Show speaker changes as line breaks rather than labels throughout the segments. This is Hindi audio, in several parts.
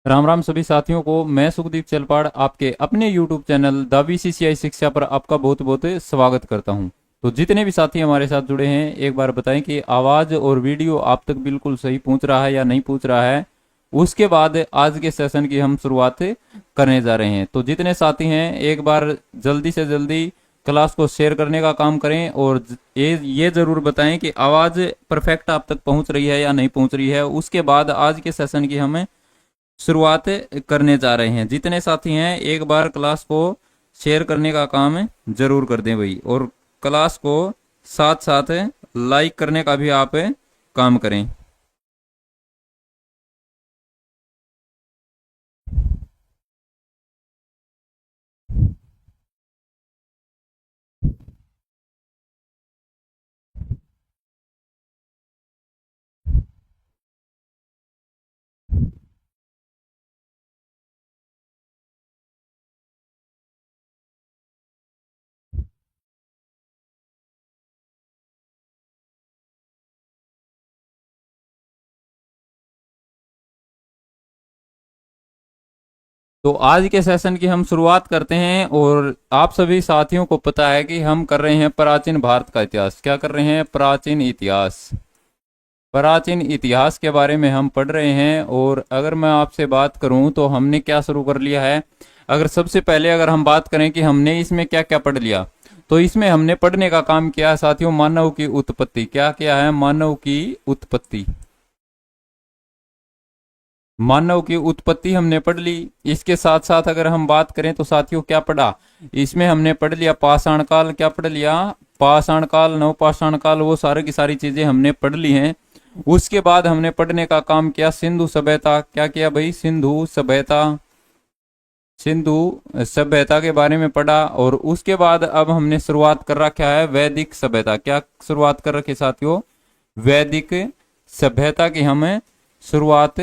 राम राम सभी साथियों को। मैं सुखदीप चलपाड़ आपके अपने YouTube चैनल द बीसीसीआई शिक्षा पर आपका बहुत बहुत स्वागत करता हूं। तो जितने भी साथी हमारे साथ जुड़े हैं, एक बार बताएं कि आवाज़ और वीडियो आप तक बिल्कुल सही पहुंच रहा है या नहीं पहुंच रहा है। उसके बाद आज के सेशन की हम शुरुआत करने जा रहे हैं। तो जितने साथी हैं, एक बार जल्दी से जल्दी क्लास को शेयर करने का काम करें और ये ज़रूर बताएं कि आवाज़ परफेक्ट आप तक पहुंच रही है या नहीं पहुंच रही है। उसके बाद आज के सेशन की हमें शुरुआत करने जा रहे हैं। जितने साथी हैं, एक बार क्लास को शेयर करने का काम जरूर कर दें भाई, और क्लास को साथ साथ लाइक करने का भी आप काम करें। तो आज के सेशन की हम शुरुआत करते हैं। और आप सभी साथियों को पता है कि हम कर रहे हैं प्राचीन भारत का इतिहास। क्या कर रहे हैं? प्राचीन इतिहास। प्राचीन इतिहास के बारे में हम पढ़ रहे हैं। और अगर मैं आपसे बात करूं तो हमने क्या शुरू कर लिया है। अगर सबसे पहले अगर हम बात करें कि हमने इसमें क्या क्या पढ़ लिया, तो इसमें हमने पढ़ने का काम किया है साथियों, मानव की उत्पत्ति। क्या किया है? मानव की उत्पत्ति। मानव की उत्पत्ति हमने पढ़ ली। इसके साथ साथ अगर हम बात करें तो साथियों क्या पढ़ा, इसमें हमने पढ़ लिया पाषाण काल। क्या पढ़ लिया? पाषाण काल, नवपाषाण काल, वो सारी की सारी चीजें हमने पढ़ ली हैं। उसके बाद हमने पढ़ने का काम किया सिंधु सभ्यता। क्या किया भाई? सिंधु सभ्यता। सिंधु सभ्यता के बारे में पढ़ा। और उसके बाद अब हमने शुरुआत कर रखा है वैदिक सभ्यता। क्या शुरुआत कर रखी साथियों? वैदिक सभ्यता की हमें शुरुआत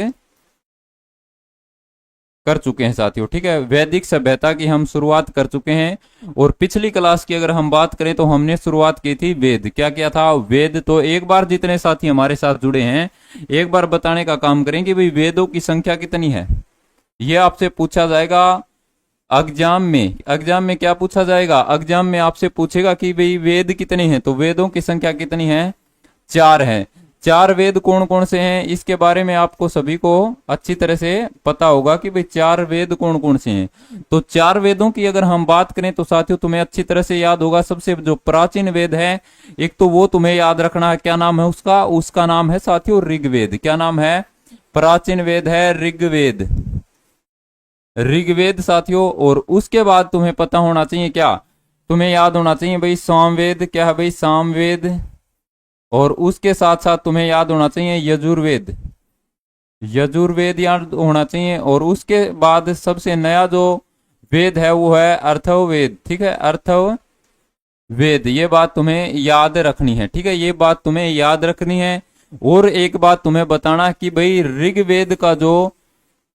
कर चुके हैं साथियों। ठीक है, वैदिक सभ्यता की हम शुरुआत कर चुके हैं। और पिछली क्लास की अगर हम बात करें तो हमने शुरुआत की थी वेद। क्या किया था? वेद। तो एक बार जितने साथी हमारे साथ जुड़े हैं, एक बार बताने का काम करें कि भाई वेदों की संख्या कितनी है। ये आपसे पूछा जाएगा एग्जाम में। एग्जाम में क्या पूछा जाएगा? एग्जाम में आपसे पूछेगा कि भाई वेद कितने हैं, तो वेदों की संख्या कितनी है? 4 है। 4 वेद कौन कौन से हैं, इसके बारे में आपको सभी को अच्छी तरह से पता होगा कि भाई 4 वेद कौन कौन से हैं। तो 4 वेदों की अगर हम बात करें तो साथियों तुम्हें अच्छी तरह से याद होगा। सबसे जो प्राचीन वेद है, एक तो वो तुम्हें याद रखना है। क्या नाम है उसका? उसका नाम है साथियों ऋग्वेद। क्या नाम है? प्राचीन वेद है ऋग्वेद। ऋग्वेद साथियों। और उसके बाद तुम्हें पता होना चाहिए, क्या तुम्हें याद होना चाहिए भाई? सामवेद। क्या है भाई? सामवेद। और उसके साथ साथ तुम्हें याद होना चाहिए यजुर्वेद। यजुर्वेद याद होना चाहिए। और उसके बाद सबसे नया जो वेद है वो है अर्थववेद। ठीक है, अर्थववेद। ये बात तुम्हें याद रखनी है। ठीक है, ये बात तुम्हें याद रखनी है। और एक बात तुम्हें बताना कि भाई ऋग्वेद का जो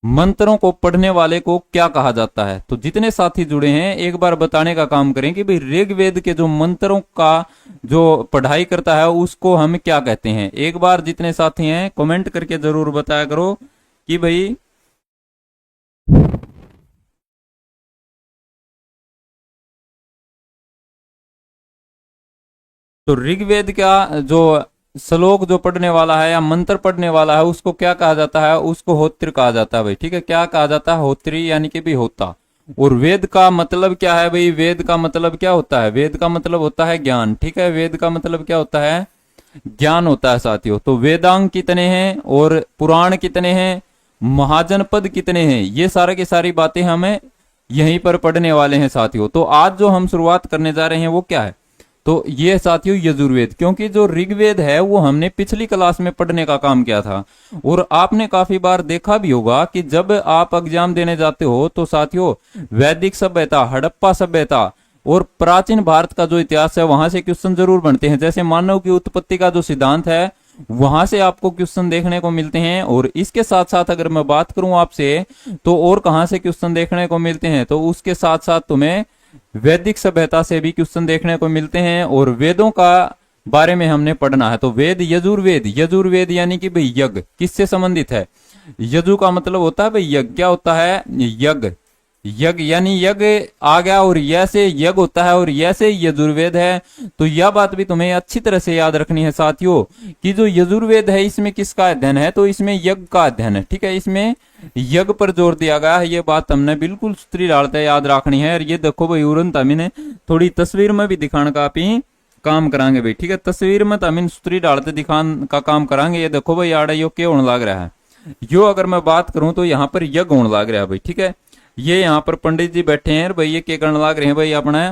मंत्रों को पढ़ने वाले को क्या कहा जाता है। तो जितने साथी जुड़े हैं, एक बार बताने का काम करें कि भाई ऋग्वेद के जो मंत्रों का जो पढ़ाई करता है उसको हम क्या कहते हैं। एक बार जितने साथी हैं कमेंट करके जरूर बताया करो कि भाई तो ऋग्वेद का जो श्लोक जो पढ़ने वाला है या मंत्र पढ़ने वाला है उसको क्या कहा जाता है? उसको होत्र कहा जाता है भाई। ठीक है, क्या कहा जाता है? होत्री, यानी कि भी होता। और वेद का मतलब क्या है भाई? वेद का मतलब क्या होता है? वेद का मतलब होता है ज्ञान। ठीक है, वेद का मतलब क्या होता है? ज्ञान होता है साथियों। तो वेदांग कितने हैं और पुराण कितने हैं, महाजनपद कितने हैं, ये सारे की सारी बातें हमें यहीं पर पढ़ने वाले हैं साथियों। तो आज जो हम शुरुआत करने जा रहे हैं वो क्या है? तो ये साथियों यजुर्वेद। क्योंकि जो ऋग्वेद है वो हमने पिछली क्लास में पढ़ने का काम किया था। और आपने काफी बार देखा भी होगा कि जब आप एग्जाम देने जाते हो तो साथियों वैदिक सभ्यता, हड़प्पा सभ्यता और प्राचीन भारत का जो इतिहास है वहां से क्वेश्चन जरूर बनते हैं। जैसे मानव की उत्पत्ति का जो सिद्धांत है वहां से आपको क्वेश्चन देखने को मिलते हैं। और इसके साथ साथ अगर मैं बात करूं आपसे तो और कहां से क्वेश्चन देखने को मिलते हैं, तो उसके साथ साथ तुम्हें वैदिक सभ्यता से भी क्वेश्चन देखने को मिलते हैं। और वेदों का बारे में हमने पढ़ना है। तो वेद, यजुर्वेद। यजुर्वेद यानी कि भाई यज्ञ, किससे संबंधित है? यजु का मतलब होता है भाई यज्ञ। क्या होता है? यज्ञ। यज्ञ यानी यज्ञ आ गया, और य से यज्ञ होता है, और य से यजुर्वेद है। तो यह बात भी तुम्हें अच्छी तरह से याद रखनी है साथियों कि जो यजुर्वेद है इसमें किसका अध्ययन है? तो इसमें यज्ञ का अध्ययन है। ठीक है, इसमें यज्ञ पर जोर दिया गया है। ये बात हमने बिल्कुल सूत्री डालते याद रखनी है। और ये देखो भाई उरंत अमीन थोड़ी तस्वीर में भी दिखाने का आप ही काम करांगे भाई। ठीक है, तस्वीर में तो अमीन सूत्री डालते दिखाने का काम करांगे। ये देखो भाई आड़े यो क्या होने लग रहा है? यो अगर मैं बात करूं तो यहाँ पर यज्ञ होने लग रहा है भाई। ठीक है, ये यहाँ पर पंडित जी बैठे हैं भाई, ये क्या करने लग रहे हैं भाई? अपना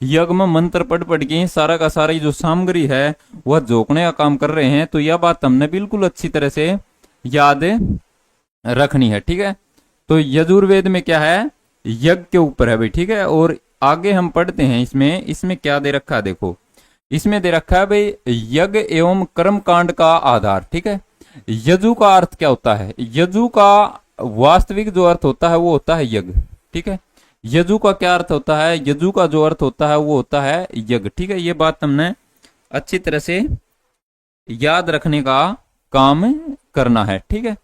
यज्ञ में मंत्र पढ़ के सारा का सारा जो सामग्री है वह जोकने का काम कर रहे हैं। तो यह बात हमने बिल्कुल अच्छी तरह से याद रखनी है। ठीक है, तो यजुर्वेद में क्या है? यज्ञ के ऊपर है भाई। ठीक है, और आगे हम पढ़ते हैं इसमें क्या दे रखा है? देखो इसमें दे रखा है भाई यज्ञ एवं कर्म कांड का आधार। ठीक है, यजु का अर्थ क्या होता है? यजु का वास्तविक जो अर्थ होता है वो होता है यज्ञ। ठीक है, यजु का क्या अर्थ होता है? यजु का जो अर्थ होता है वो होता है यज्ञ। ठीक है, ये बात हमने अच्छी तरह से याद रखने का काम करना है। ठीक है,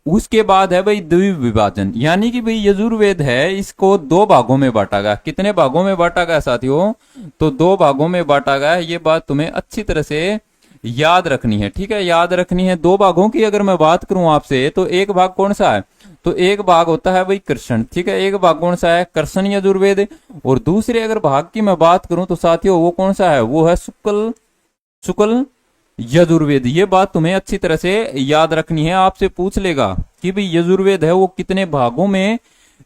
उसके बाद है भाई द्विविभाजन, यानी कि भाई यजुर्वेद है इसको दो भागों में बांटा गया। कितने भागों में बांटा गया साथियों? तो दो भागों में बांटा गया। ये बात तुम्हें अच्छी तरह से याद रखनी है। ठीक है, याद रखनी है। दो भागों की अगर मैं बात करूं आपसे तो एक भाग कौन सा है? तो एक भाग होता है भाई कृष्ण। ठीक है, एक भाग कौन सा है? कृष्ण यजुर्वेद। और दूसरे अगर भाग की मैं बात करूं तो साथियों वो कौन सा है? वो है शुक्ल यजुर्वेद। ये बात तुम्हें अच्छी तरह से याद रखनी है। आपसे पूछ लेगा कि भाई यजुर्वेद है वो कितने भागों में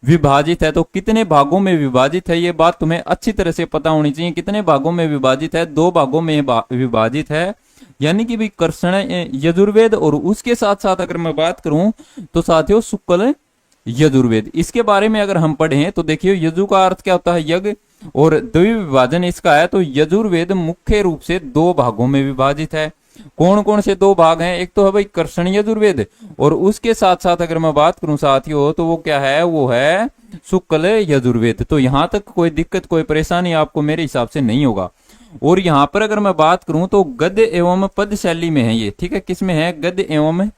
विभाजित है? तो कितने भागों में विभाजित है ये बात तुम्हें अच्छी तरह से पता होनी चाहिए। कितने भागों में विभाजित है? दो भागों में विभाजित है, यानी कि भी कृष्ण यजुर्वेद और उसके साथ साथ अगर मैं बात करूं तो साथियों शुक्ल यजुर्वेद। इसके बारे में अगर हम पढ़ें तो देखिए यजु का अर्थ क्या होता है? यज्ञ। और द्विविभाजन इसका है। तो यजुर्वेद मुख्य रूप से दो भागों में विभाजित है। कौन कौन से दो भाग हैं? एक तो है भाई कृष्ण यजुर्वेद, और उसके साथ साथ अगर मैं बात करूं साथियों तो वो क्या है? वो है शुक्ल यजुर्वेद। तो यहां तक कोई दिक्कत कोई परेशानी आपको मेरे हिसाब से नहीं होगा। और यहां पर अगर मैं बात करूं तो गद्य एवं पद शैली में है ये। ठीक है, किसमें है? गद्य एवं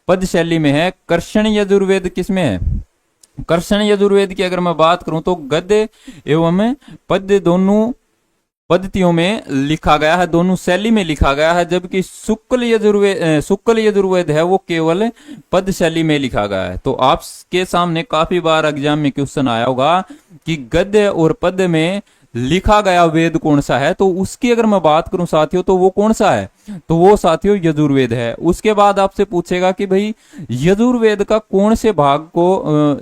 पद शैली में है। कृष्ण यजुर्वेद किसमें है? कृष्ण यजुर्वेद की अगर मैं बात करूं तो गद्य एवं पद्य दोनों पद्धतियों में लिखा गया है, दोनों शैली में लिखा गया है। जबकि शुक्ल यजुर्वेद है वो केवल पद शैली में लिखा गया है। तो आपके सामने काफी बार एग्जाम में क्वेश्चन आया होगा कि गद्य और पद्य में लिखा गया वेद कौन सा है? तो उसकी अगर मैं बात करूं साथियों तो वो कौन सा है? तो वो साथियों यजुर्वेद है। उसके बाद आपसे पूछेगा कि भाई यजुर्वेद का कौन से भाग को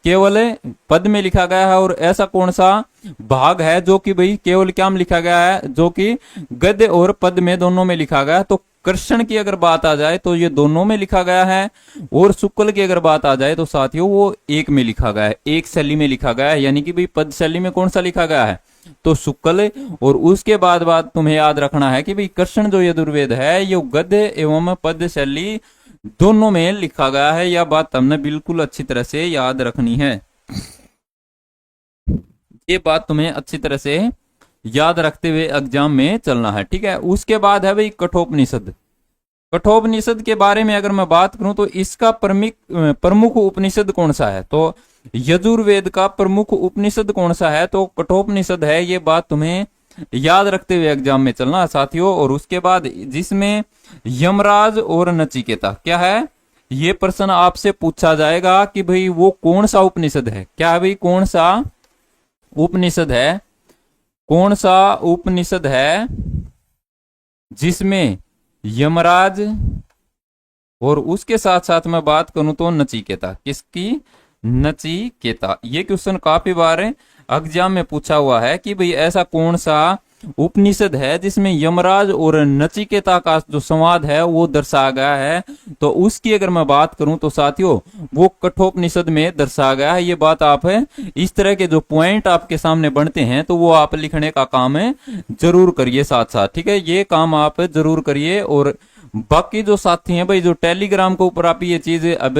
केवल पद में लिखा गया है, और ऐसा कौन सा भाग है जो कि भाई केवल क्या में लिखा गया है? जो कि गद्य और पद में दोनों में लिखा गया है। तो कृष्ण की अगर बात आ जाए तो ये दोनों में लिखा गया है, और शुक्ल की अगर बात आ जाए तो साथियों वो एक में लिखा गया है, एक शैली में लिखा गया है। यानी कि भाई पद शैली में कौन सा लिखा गया है? तो शुक्ल। और उसके बाद तुम्हें याद रखना है कि भाई कृष्ण जो यजुर्वेद है ये गद्य एवं पद शैली दोनों में लिखा गया है। यह बात हमने बिल्कुल अच्छी तरह से याद रखनी है। ये बात तुम्हें अच्छी तरह से याद रखते हुए एग्जाम में चलना है। ठीक है, उसके बाद है भाई कठोपनिषद। कठोपनिषद के बारे में अगर मैं बात करूं तो इसका प्रमुख उपनिषद कौन सा है? तो यजुर्वेद का प्रमुख उपनिषद कौन सा है? तो कठोपनिषद है। ये बात तुम्हें याद रखते हुए एग्जाम में चलना है साथियों। और उसके बाद जिसमें यमराज और नचिकेता क्या है? ये प्रश्न आपसे पूछा जाएगा कि भाई वो कौन सा उपनिषद है? क्या है भाई? कौन सा उपनिषद है? कौन सा उपनिषद है जिसमें यमराज और उसके साथ साथ मैं बात करूं तो नचिकेता? किसकी? नचिकेता। ये क्वेश्चन काफी बार एग्जाम में पूछा हुआ है कि भाई ऐसा कौन सा उपनिषद है जिसमें यमराज और नचिकेता का जो संवाद है वो दर्शाया गया है? तो उसकी अगर मैं बात करूं तो साथियों वो कठोपनिषद में दर्शाया गया है। ये बात आप इस तरह के जो पॉइंट आपके सामने बनते हैं तो वो आप लिखने का काम जरूर करिए साथ साथ। ठीक है, ये काम आप जरूर करिए। और बाकी जो साथी हैं भाई जो टेलीग्राम के ऊपर आप ये चीज अब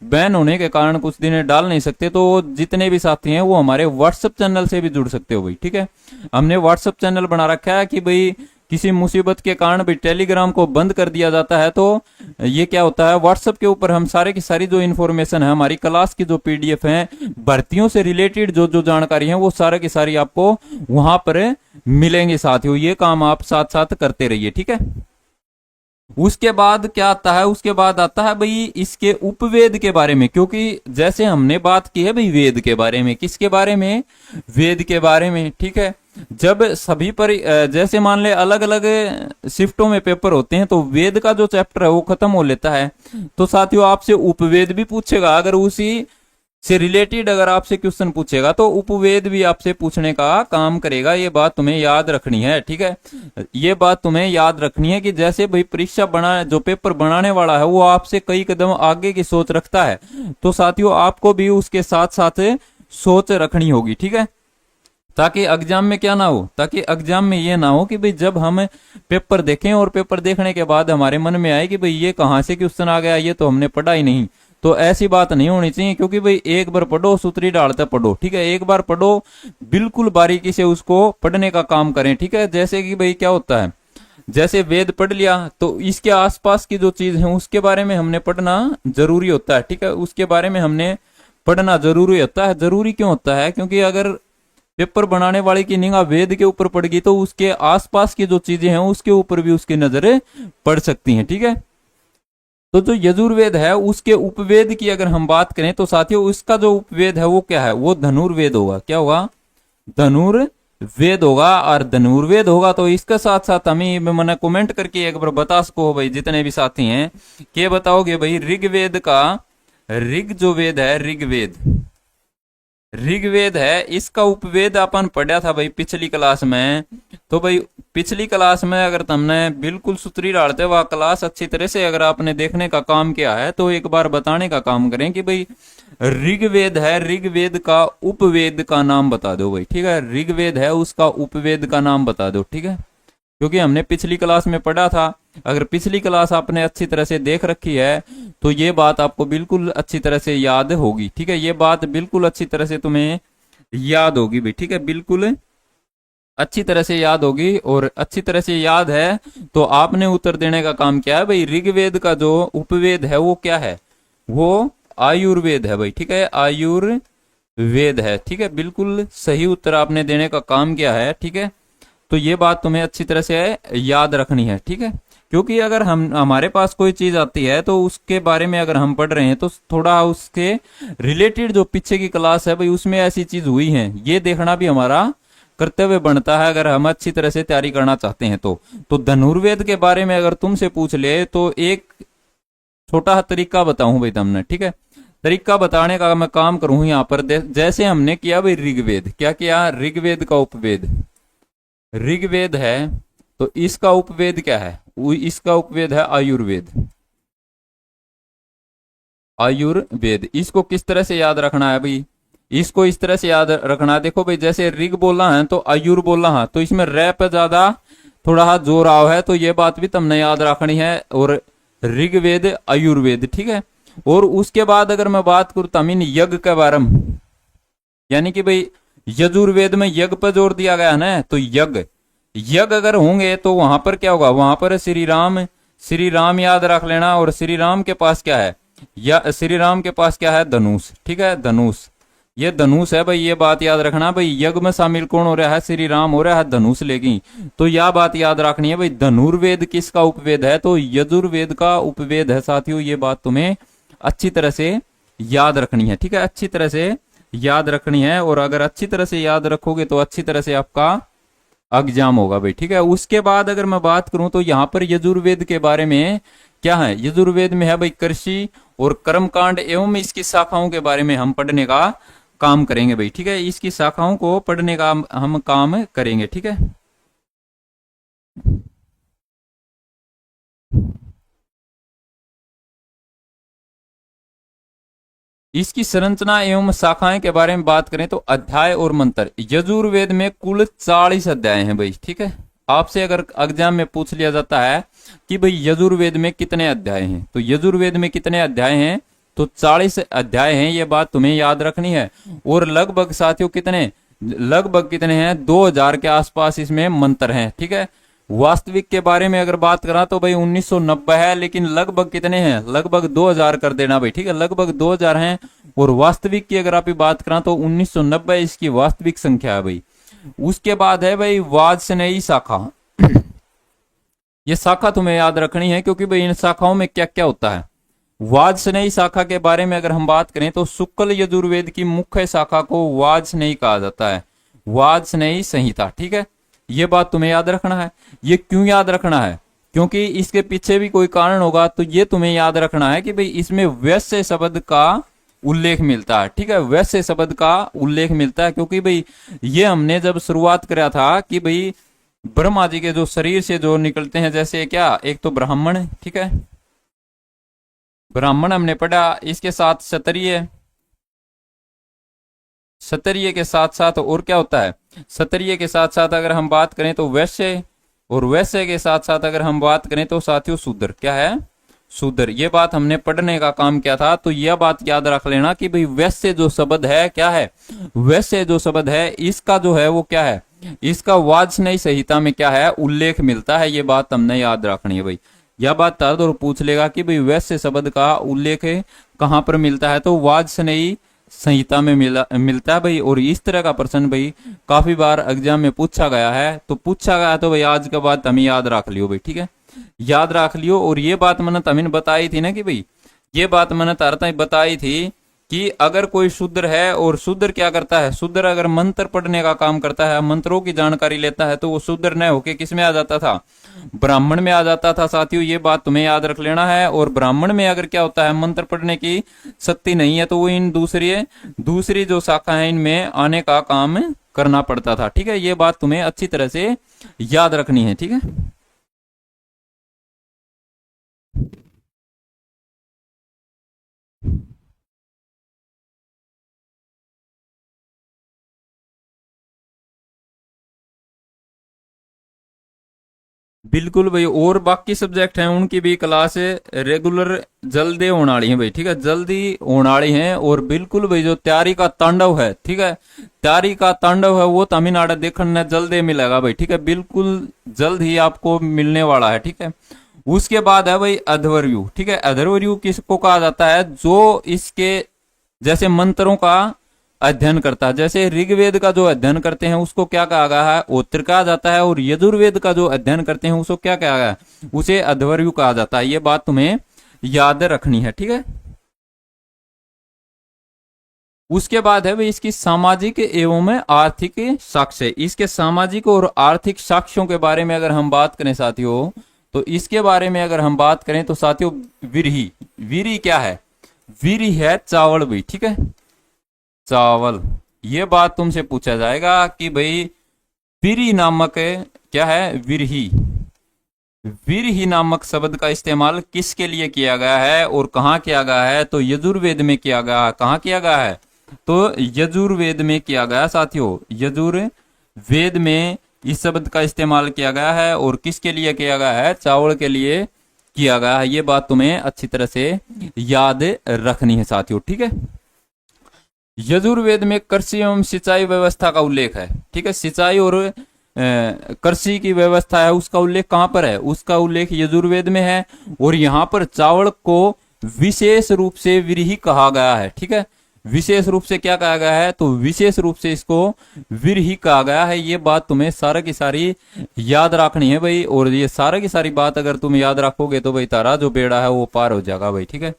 बैन होने के कारण कुछ दिन डाल नहीं सकते, तो जितने भी साथी हैं वो हमारे व्हाट्सएप चैनल से भी जुड़ सकते हो भाई। ठीक है, हमने व्हाट्सएप चैनल बना रखा है कि भाई किसी मुसीबत के कारण भी टेलीग्राम को बंद कर दिया जाता है, तो ये क्या होता है, व्हाट्सएप के ऊपर हम सारे की सारी जो इन्फॉर्मेशन है, हमारी क्लास की जो पीडीएफ है, भर्तियों से रिलेटेड जो जो जानकारी है, वो सारा की सारी आपको वहां पर मिलेंगे साथियों। ये काम आप साथ साथ करते रहिए, ठीक है। उसके बाद क्या आता है, उसके बाद आता है भाई इसके उपवेद के बारे में, क्योंकि जैसे हमने बात की है भाई वेद के बारे में, किसके बारे में, वेद के बारे में, ठीक है। जब सभी पर जैसे मान ले अलग अलग शिफ्टों में पेपर होते हैं, तो वेद का जो चैप्टर है वो खत्म हो लेता है, तो साथियों आपसे उपवेद भी पूछेगा। अगर उसी से रिलेटेड अगर आपसे क्वेश्चन पूछेगा तो उपवेद भी आपसे पूछने का काम करेगा। ये बात तुम्हें याद रखनी है, ठीक है। ये बात तुम्हें याद रखनी है कि जैसे भाई परीक्षा बना, जो पेपर बनाने वाला है वो आपसे कई कदम आगे की सोच रखता है, तो साथियों आपको भी उसके साथ साथ सोच रखनी होगी, ठीक है। ताकि एग्जाम में क्या ना हो, ताकि एग्जाम में ये ना हो कि भाई जब हम पेपर देखें और पेपर देखने के बाद हमारे मन में आए कि भाई ये कहां से क्वेश्चन आ गया, ये तो हमने पढ़ा ही नहीं। तो ऐसी बात नहीं होनी चाहिए, क्योंकि भाई एक बार पढ़ो सूत्री डालते पढ़ो, ठीक है। एक बार पढ़ो, बिल्कुल बारीकी से उसको पढ़ने का काम करें, ठीक है। जैसे कि भाई क्या होता है, जैसे वेद पढ़ लिया तो इसके आसपास की जो चीज है उसके बारे में हमने पढ़ना जरूरी होता है, ठीक है। उसके बारे में हमने पढ़ना जरूरी होता है। जरूरी क्यों होता है, क्योंकि अगर पेपर बनाने वाले की निगाह वेद के ऊपर पड़ गई तो उसके आसपास की जो चीजें हैं उसके ऊपर भी उसकी नजरें पड़ सकती हैं, ठीक है। तो जो यजुर्वेद है उसके उपवेद की अगर हम बात करें तो साथियों उसका जो उपवेद है वो क्या है, वो धनुर्वेद होगा। क्या होगा, धनुर्वेद होगा। और धनुर्वेद होगा तो इसके साथ साथ हमें मैंने कमेंट करके एक बार बता सको भाई, जितने भी साथी हैं, क्या बताओगे भाई, ऋग्वेद का, ऋग जो वेद है, ऋग्वेद है, इसका उपवेद अपन पढ़ा था भाई पिछली क्लास में। तो भाई पिछली क्लास में अगर तुमने बिल्कुल सूत्री डालते वह क्लास अच्छी तरह से अगर आपने देखने का काम किया है तो एक बार बताने का काम करें कि भाई ऋग्वेद है, ऋग्वेद का उपवेद का नाम बता दो भाई, ठीक है। ऋग्वेद है उसका उपवेद का नाम बता दो, ठीक है। क्योंकि हमने पिछली क्लास में पढ़ा था। अगर पिछली क्लास आपने अच्छी तरह से देख रखी है तो ये बात आपको बिल्कुल अच्छी तरह से याद होगी, ठीक है। ये बात बिल्कुल अच्छी तरह से तुम्हें याद होगी भाई, ठीक है, बिल्कुल अच्छी तरह से याद होगी। और अच्छी तरह से याद है तो आपने उत्तर देने का काम क्या है भाई, ऋग्वेद का जो उपवेद है वो क्या है, वो आयुर्वेद है भाई, ठीक है, आयुर्वेद है, ठीक है। बिल्कुल सही उत्तर आपने देने का काम किया है, ठीक है। तो ये बात तुम्हें अच्छी तरह से याद रखनी है, ठीक है। क्योंकि अगर हमारे पास कोई चीज आती है तो उसके बारे में अगर हम पढ़ रहे हैं तो थोड़ा उसके रिलेटेड जो पीछे की क्लास है भाई उसमें ऐसी चीज हुई है, ये देखना भी हमारा कर्तव्य बनता है अगर हम अच्छी तरह से तैयारी करना चाहते हैं तो धनुर्वेद के बारे में अगर तुमसे पूछ ले तो एक छोटा तरीका बताऊं भाई तुमने, ठीक है। तरीका बताने का मैं काम करूं यहाँ पर, जैसे हमने किया भाई ऋग्वेद, क्या किया, ऋग्वेद का उपवेद, ऋग्वेद है तो इसका उपवेद क्या है, इसका उपवेद है आयुर्वेद, आयुर्वेद। इसको किस तरह से याद रखना है भाई, इसको इस तरह से याद रखना है, देखो भाई जैसे ऋग बोला है तो आयुर बोला है, तो इसमें रै पे ज्यादा थोड़ा हाथ जोर आओ है, तो ये बात भी तुमने याद रखनी है। और ऋग्वेद आयुर्वेद, ठीक है। और उसके बाद अगर मैं बात करूं तमीन यज्ञ के बारे में, यानी कि भाई यजुर्वेद में यज्ञ पर जोर दिया गया है ना, तो यज्ञ अगर होंगे तो वहां पर क्या होगा, वहां पर श्री राम याद रख लेना। और श्री राम के पास क्या है, या श्री राम के पास क्या है, धनुष, ठीक है, धनुष, ये धनुष है भाई। ये बात याद रखना भाई, यज्ञ में शामिल कौन हो रहा है, श्री राम हो रहा है, धनुष लेगी। तो यह बात याद रखनी है भाई, धनुर्वेद किसका उपवेद है, तो यजुर्वेद का उपवेद है साथियों। ये बात तुम्हें अच्छी तरह से याद रखनी है, ठीक है, अच्छी तरह से याद रखनी है। और अगर अच्छी तरह से याद रखोगे तो अच्छी तरह से आपका एग्जाम होगा भाई, ठीक है। उसके बाद अगर मैं बात करूं तो यहाँ पर यजुर्वेद के बारे में क्या है, यजुर्वेद में है भाई कृषि और कर्मकांड एवं इसकी शाखाओं के बारे में हम पढ़ने का काम करेंगे भाई, ठीक है। इसकी शाखाओं को पढ़ने का हम काम करेंगे, ठीक है। इसकी संरचना एवं शाखाएं के बारे में बात करें तो अध्याय और मंत्र, यजुर्वेद में कुल 40 अध्याय हैं भाई, ठीक है। आपसे अगर एग्जाम में पूछ लिया जाता है कि भाई यजुर्वेद में कितने अध्याय हैं, तो यजुर्वेद में कितने अध्याय हैं, तो 40 अध्याय हैं, ये बात तुम्हें याद रखनी है। और लगभग साथियों कितने हैं, 2000 के आसपास इसमें मंत्र हैं, ठीक है। वास्तविक के बारे में अगर बात करा तो भाई 1990 है, लेकिन लगभग कितने हैं, लगभग 2000 कर देना भाई, ठीक है, लगभग 2000 हैं। और वास्तविक की अगर आप बात करा तो 1990 इसकी वास्तविक संख्या है भाई। उसके बाद है भाई वाजसनेयी शाखा। ये शाखा तुम्हें याद रखनी है, क्योंकि भाई इन शाखाओं में क्या क्या होता है। वाजसनेयी शाखा के बारे में अगर हम बात करें तो शुक्ल यजुर्वेद की मुख्य शाखा को वाजसनेयी कहा जाता है, वाजसनेयी संहिता, ठीक है। ये बात तुम्हें याद रखना है। ये क्यों याद रखना है, क्योंकि इसके पीछे भी कोई कारण होगा। तो ये तुम्हें याद रखना है कि भाई इसमें वैश्य शब्द का उल्लेख मिलता है, ठीक है, वैश्य शब्द का उल्लेख मिलता है। क्योंकि भाई ये हमने जब शुरुआत करा था कि भाई ब्रह्मा जी के जो शरीर से जो निकलते हैं, जैसे क्या, एक तो ब्राह्मण, ठीक है, ब्राह्मण हमने पढ़ा, इसके साथ क्षत्रिय, क्षत्रिय के साथ साथ और क्या होता है, क्षत्रिय के साथ साथ अगर हम बात करें तो वैश्य, और वैश्य के साथ साथ अगर हम बात करें तो साथियों शूद्र, क्या है, शूद्र। ये बात हमने पढ़ने का काम किया था। तो यह बात याद रख लेना कि भाई वैश्य जो शब्द है क्या है, वैश्य जो शब्द है इसका जो है वो क्या है, इसका वाजसनेयी संहिता में क्या है, उल्लेख मिलता है। ये बात हमने याद रखनी है भाई। यह बात तरद और पूछ लेगा कि भाई वैश्य शब्द का उल्लेख कहाँ पर मिलता है, तो वाजसनेयी संहिता में मिलता है भाई। और इस तरह का प्रश्न भाई काफी बार एग्जाम में पूछा गया है, तो पूछा गया तो भाई आज के बाद हमें याद रख लियो भाई, ठीक है, याद रख लियो। और ये बात मैंने तमिन बताई थी ना कि भाई, ये बात मैंने तारता बताई थी कि अगर कोई शूद्र है, और शूद्र क्या करता है, शूद्र अगर मंत्र पढ़ने का काम करता है, मंत्रों की जानकारी लेता है, तो वो शूद्र न होके किस में आ जाता था, ब्राह्मण में आ जाता था। साथियों ये बात तुम्हें याद रख लेना है। और ब्राह्मण में अगर क्या होता है, मंत्र पढ़ने की शक्ति नहीं है, तो वो इन दूसरी जो शाखा है इनमें आने का काम करना पड़ता था, ठीक है। ये बात तुम्हें अच्छी तरह से याद रखनी है, ठीक है। बिल्कुल भाई। और बाकी सब्जेक्ट हैं उनकी भी क्लास रेगुलर जल्दी होने वाली है भाई, ठीक है, जल्दी होने वाली है। और बिल्कुल भाई जो तैयारी का तांडव है, ठीक है, तैयारी का तांडव है वो तमिलनाडु देखने जल्दी मिलेगा भाई, ठीक है, बिल्कुल जल्द ही आपको मिलने वाला है, ठीक है। उसके बाद है भाई अध्वर्यु, ठीक है, अध्वर्यु किसको कहा जाता है, जो इसके जैसे मंत्रों का अध्ययन करता है। जैसे ऋग्वेद का जो अध्ययन करते हैं उसको क्या कहा गया है, उत्तर कहा जाता है। और यजुर्वेद का जो अध्ययन करते हैं उसको क्या कहा गया है, उसे अध्वर्यु कहा जाता है। ये बात तुम्हें याद रखनी है, ठीक है। उसके बाद है भाई इसकी सामाजिक एवं आर्थिक साक्ष्य। इसके सामाजिक और आर्थिक साक्ष्यों के बारे में अगर हम बात करें साथियों, तो इसके बारे में अगर हम बात करें तो साथियों विरही, विरही क्या है, विरही है चावल भाई, ठीक है, चावल। ये बात तुमसे पूछा जाएगा कि भाई विरही नामक क्या है, विरही, विरही नामक शब्द का इस्तेमाल किसके लिए किया गया है और कहाँ किया गया है, तो यजुर्वेद में किया गया। कहाँ किया गया है, तो यजुर्वेद में किया गया साथियों, यजुर्वेद में इस शब्द का इस्तेमाल किया गया है। और किसके लिए किया गया है, चावल के लिए किया गया है। ये बात तुम्हें अच्छी तरह से याद रखनी है साथियों, ठीक है। यजुर्वेद में कृषि एवं सिंचाई व्यवस्था का उल्लेख है, ठीक है, सिंचाई और कृषि की व्यवस्था है, उसका उल्लेख कहां पर है, उसका उल्लेख यजुर्वेद में है। और यहां पर चावल को विशेष रूप से विरही कहा गया है, ठीक है, विशेष रूप से क्या कहा गया है, तो विशेष रूप से इसको विरही कहा गया है। ये बात तुम्हें सारा की सारी याद रखनी है भाई। और ये सारा की सारी बात अगर तुम याद रखोगे तो भाई तारा जो बेड़ा है वो पार हो जाएगा भाई, ठीक है।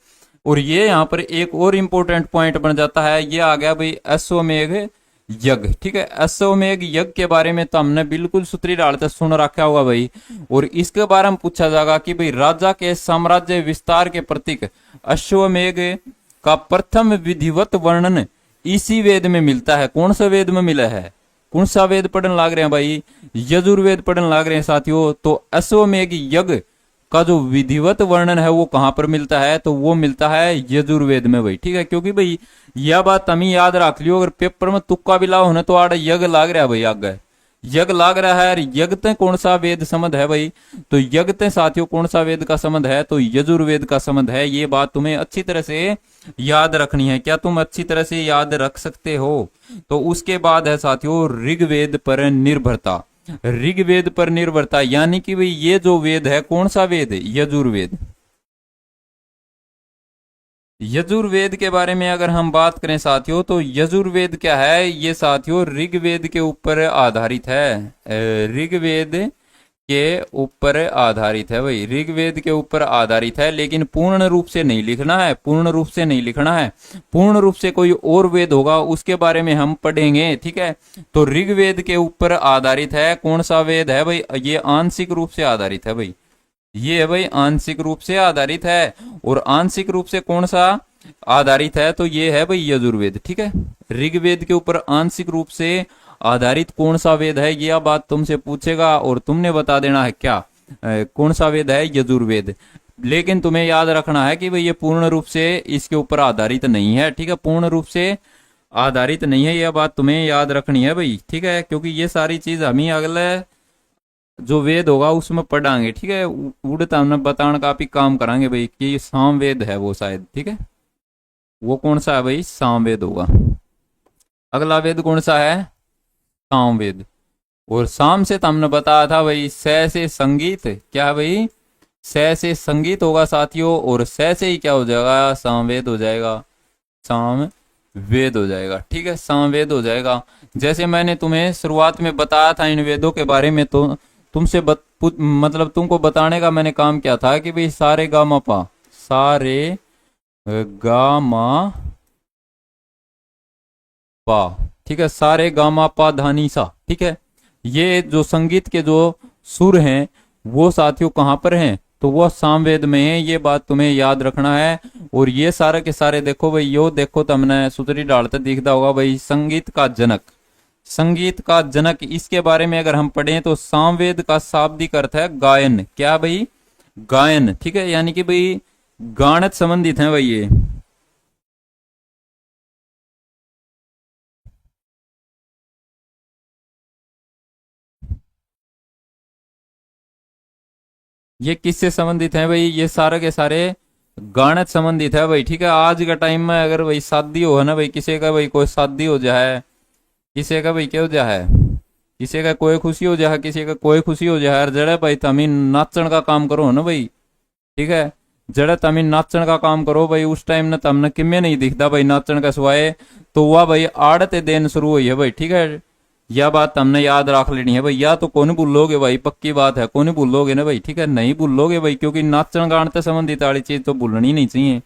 और ये यहाँ पर एक और इंपॉर्टेंट पॉइंट बन जाता है, ये आ गया भाई अश्वमेघ यज्ञ, ठीक है। अश्वमेघ यज्ञ के बारे में तो हमने बिल्कुल सूत्री डालते सुन रखा होगा भाई। और इसके बारे में पूछा जाएगा कि भाई राजा के साम्राज्य विस्तार के प्रतीक अश्वमेघ का प्रथम विधिवत वर्णन इसी वेद में मिलता है। कौन सा वेद में मिला है, कौन सा वेद पढ़ने लाग रहे हैं भाई, यजुर्वेद पढ़ने लाग रहे हैं साथियों। तो अश्वमेघ यज्ञ का जो विधिवत वर्णन है वो कहां पर मिलता है, तो वो मिलता है यजुर्वेद में भाई, ठीक है। क्योंकि भाई यह बात हमें याद रख लियो, अगर पेपर में तुक्का भी लाओ ना तो आड़ यज्ञ लाग रहा है भाई, आगे यज्ञ लाग रहा है। यज्ञ ते कौन सा वेद संबंध है भाई, तो यज्ञ ते साथियों कौन सा वेद का संबंध है, तो यजुर्वेद का संबंध है। ये बात तुम्हें अच्छी तरह से याद रखनी है। क्या तुम अच्छी तरह से याद रख सकते हो, तो उसके बाद है साथियों ऋग्वेद पर निर्भरता। ऋग्वेद पर निर्भरता, यानी कि भाई ये जो वेद है कौन सा वेद है? यजुर्वेद। यजुर्वेद के बारे में अगर हम बात करें साथियों, तो यजुर्वेद क्या है? ये साथियों ऋग्वेद के ऊपर आधारित है। ऋग्वेद के ऊपर आधारित है भाई, ऋग्वेद के ऊपर आधारित है, लेकिन पूर्ण रूप से नहीं लिखना है, पूर्ण रूप से नहीं लिखना है। पूर्ण रूप से कोई और वेद होगा, उसके बारे में हम पढ़ेंगे, ठीक है। तो ऋग्वेद के ऊपर आधारित है। कौन सा वेद है भाई? ये आंशिक रूप से आधारित है भाई, ये है भाई आंशिक रूप से आधारित है। और आंशिक रूप से कौन सा आधारित है? तो ये है भाई यजुर्वेद, ठीक है। ऋग्वेद के ऊपर आंशिक रूप से आधारित कौन सा वेद है, यह बात तुमसे पूछेगा और तुमने बता देना है क्या कौन सा वेद है? यजुर्वेद। लेकिन तुम्हें याद रखना है कि भाई ये पूर्ण रूप से इसके ऊपर आधारित नहीं है, ठीक है। पूर्ण रूप से आधारित नहीं है, यह बात तुम्हें याद रखनी है भाई, ठीक है। क्योंकि ये सारी चीज हम ही अगले जो वेद होगा उसमें पढ़ांगे, ठीक है। उड़ता हमने बताने का भी काम करांगे भाई कि सामवेद है वो शायद, ठीक है। वो कौन सा है भाई? सामवेद होगा। अगला वेद कौन सा है? सामवेद। और शाम से तो हमने बताया था भाई से संगीत, क्या है भाई? से संगीत होगा साथियों, और से ही क्या हो जाएगा? सामवेद हो जाएगा, सामवेद हो जाएगा, ठीक है। सामवेद हो जाएगा। जैसे मैंने तुम्हें शुरुआत में बताया था इन वेदों के बारे में, तो तुमसे मतलब तुमको बताने का मैंने काम क्या था कि भाई सारे गामा पा, सारे गामा पा, ठीक है, सारे गामा पा धानी सा, ठीक है। ये जो संगीत के जो सुर हैं वो साथियों कहाँ पर हैं? तो वो सामवेद में है, ये बात तुम्हें याद रखना है। और ये सारे के सारे देखो भाई, यो देखो तो हमने सुतरी डालते दिखता होगा भाई, संगीत का जनक, संगीत का जनक, इसके बारे में अगर हम पढ़ें तो सामवेद का शाब्दिक अर्थ है गायन, क्या भाई? गायन, ठीक है। यानी कि भाई गानत संबंधित है भाई ये किससे संबंधित है भाई? ये सारे के सारे गानत संबंधित है भाई, ठीक है। आज का टाइम में अगर भाई शादी हो है ना भाई, किसी का भाई कोई शादी हो जाए, किसी का भाई क्या हो जाए, किसी का कोई खुशी हो जाए, किसी का कोई खुशी हो जाए, जड़े भाई तमीन नाचन का काम करो ना भाई, ठीक है। जड़े तमीन नाचन का काम करो भाई, उस टाइम ने तमने किमें नहीं दिखता भाई नाचन का सिवाय, तो वह भाई आड़ते दिन शुरू हुई है भाई, ठीक है। यह बात हमने याद रख लेनी है भाई, या तो कौन भूलोगे भाई, पक्की बात है, कौन भूलोगे ना भाई, ठीक है। नहीं भूलोगे भाई, क्योंकि नाचन गान से संबंधित वाली चीज तो भूलनी नहीं चाहिए।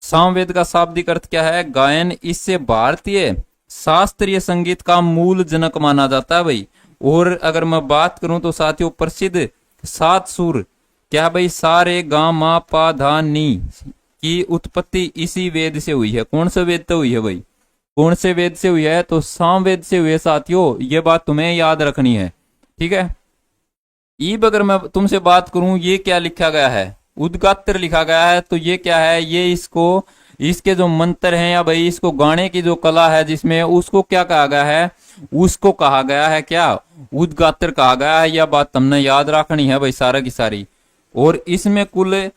सामवेद का शाब्दिक अर्थ क्या है? गायन। इससे भारतीय शास्त्रीय संगीत का मूल जनक माना जाता है भाई। और अगर मैं बात करूं तो साथियों प्रसिद्ध 7 सुर, क्या भाई? सारे गा मा पा धा नी की उत्पत्ति इसी वेद से हुई है। कौन से वेद से हुई है भाई? कौन से वेद से हुई है? तो सामवेद से हुई है साथियों, ये बात तुम्हें याद रखनी है, ठीक है। ईब अगर मैं तुमसे बात करूं, ये क्या लिखा गया है? उद्गात्र लिखा गया है। तो ये क्या है? ये इसको, इसके जो मंत्र हैं या भाई इसको गाने की जो कला है जिसमें, उसको क्या कहा गया है? उसको कहा गया है क्या? उद्गात्र कहा गया है। यह बात तुमने याद रखनी है भाई सारा की सारी। और इसमें कुल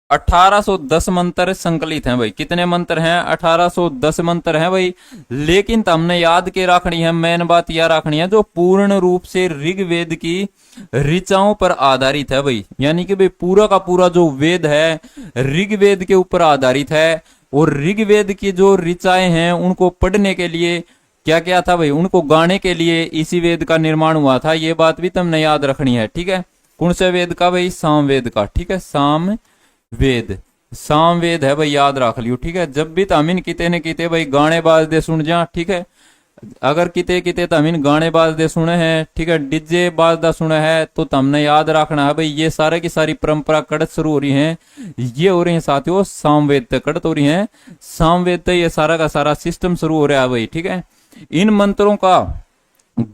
1810 मंत्र संकलित हैं भाई। कितने मंत्र हैं? 1810 मंत्र हैं भाई। लेकिन हमने याद के रखनी है, मेन बात यह रखनी है, जो पूर्ण रूप से ऋग्वेद की ऋचाओं पर आधारित है भाई। यानी कि भाई पूरा का पूरा जो वेद है ऋग्वेद के ऊपर आधारित है। और ऋग्वेद की जो ऋचाएं हैं उनको पढ़ने के लिए क्या क्या था भाई? उनको गाने के लिए इसी वेद का निर्माण हुआ था। ये बात भी तुमने याद रखनी है, ठीक है। कौन से वेद का भाई? सामवेद का, ठीक है। सामवेद, सामवेद है भाई, याद रख लियो, ठीक है। जब भी तमिन किते ने किते भाई गाने बाज दे सुन जा, ठीक है। अगर किते किते तमिन गाने बाज दे सुने हैं, ठीक है, डीजे बाज दा सुने है, तो तमने याद रखना है भाई ये सारे की सारी परंपरा कड़त शुरू हो रही हैं। ये हो रही है साथियों सामवेद तक कड़त हो रही है। सामवेद तक ये सारा का सारा सिस्टम शुरू हो रहा है भाई, ठीक है। इन मंत्रों का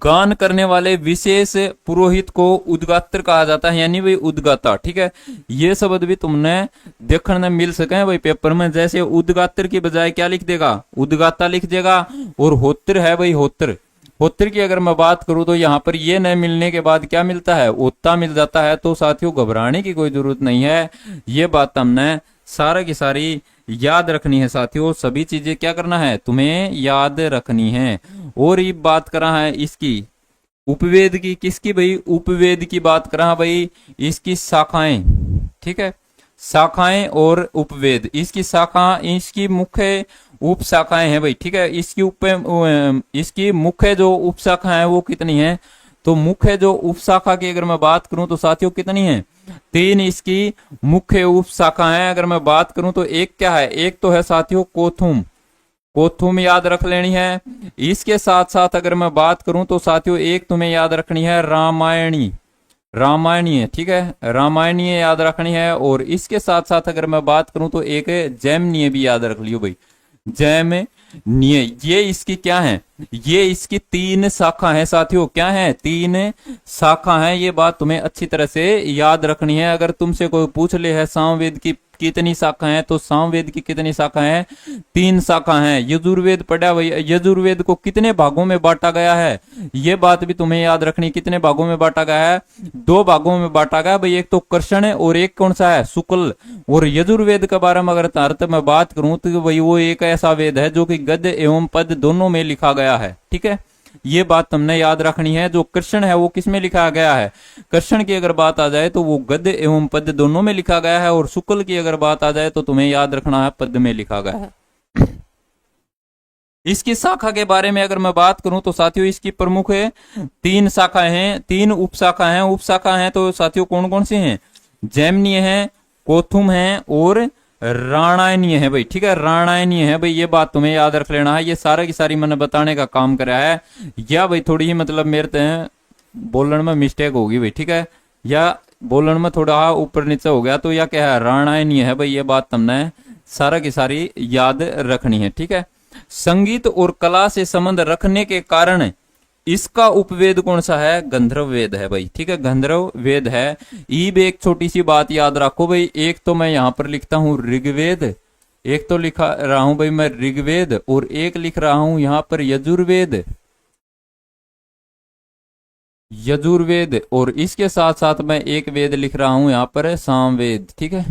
गान करने वाले विशेष पुरोहित को उद्गात्र कहा जाता है, यानी भाई उद्गाता, ठीक है। ये शब्द भी तुमने देखने मिल सके भाई पेपर में। जैसे उद्गात्र की बजाय क्या लिख देगा? उद्गाता लिख देगा। और होत्र है भाई, होत्र, होत्र की अगर मैं बात करूं तो यहाँ पर ये न मिलने के बाद क्या मिलता है? ओत्ता मिल जाता है। तो साथियों घबराने की कोई जरूरत नहीं है, ये बात हमने सारा की सारी याद रखनी है साथियों। सभी चीजें क्या करना है? तुम्हें याद रखनी है। और ये बात करा है इसकी उपवेद की, किसकी भाई, उपवेद की बात कर रहा भाई, इसकी शाखाएं, ठीक है, शाखाएं और उपवेद, इसकी शाखा, इसकी मुख्य उप शाखाएं हैं भाई, ठीक है। इसकी मुख्य जो उप शाखा है वो कितनी है, तो मुख्य जो उप शाखा की अगर मैं बात करूं तो साथियों कितनी है, 3 इसकी मुख्य उप शाखाएं। अगर मैं बात करूं तो एक क्या है, एक तो है साथियों कोथुम, कोथुम याद रख लेनी है। इसके साथ साथ अगर मैं बात करूं तो साथियों एक तुम्हें याद रखनी है रामायणी, रामायणीय, ठीक है, रामायणीय याद रखनी है। और इसके साथ साथ अगर मैं बात करूं तो एक जैमिनीय भी याद रख लियो भाई, जैमिनीय। ये इसकी क्या है, ये इसकी 3 शाखा है साथियों, क्या है, 3 शाखा है। ये बात तुम्हें अच्छी तरह से याद रखनी है। अगर तुमसे कोई पूछ ले है सामवेद की कितनी शाखा है, तो सामवेद की कितनी शाखा है, 3 शाखा है। यजुर्वेद पढ़ा भाई, यजुर्वेद को कितने भागों में बांटा गया है, ये बात भी तुम्हें याद रखनी। कितने भागों में बांटा गया है, 2 भागों में बांटा गया भाई, एक तो कृष्ण है और एक कौन सा है, शुक्ल। और यजुर्वेद के बारे में अगर अर्थ में बात करूं तो भाई वो एक ऐसा वेद है जो कि गद्य एवं पद दोनों में लिखा गया है, ठीक है। ये बात तुमने याद रखनी है। जो कृष्ण है वो किस में लिखा गया है, कृष्ण की अगर बात आ जाए तो वो गद्य एवं पद्य दोनों में लिखा गया है। और शुक्ल की अगर बात आ जाए तो तुम्हें याद रखना है पद्य में लिखा गया है। इसकी शाखा के बारे में अगर मैं बात करूं तो साथियों इसकी प्रमुख 3 शाखाएं हैं, 3 उप शाखा हैं। उप शाखा हैं तो साथियों कौन कौन सी हैं, जैमिनीय है, कोथुम है और राणायनीय है भाई, ठीक है, राणायनीय है भाई। ये बात तुम्हें याद रख लेना है। ये सारा की सारी मैंने बताने का काम करा है, या भाई थोड़ी ही मतलब मेरे बोलने में मिस्टेक होगी भाई, ठीक है, या बोलने में थोड़ा ऊपर नीचे हो गया तो या क्या है, राणायनीय है भाई। ये बात तुमने सारा की सारी याद रखनी है, ठीक है। संगीत और कला से संबंध रखने के कारण इसका उपवेद कौन सा है, गंधर्व वेद है भाई, ठीक है, गंधर्व वेद है। ईब एक छोटी सी बात याद रखो भाई, एक तो मैं यहां पर लिखता हूं ऋग्वेद, एक तो लिखा रहा हूं भाई मैं ऋग्वेद, और एक लिख रहा हूं यहां पर यजुर्वेद, यजुर्वेद। और इसके साथ साथ मैं एक वेद लिख रहा हूं यहां पर सामवेद, ठीक है।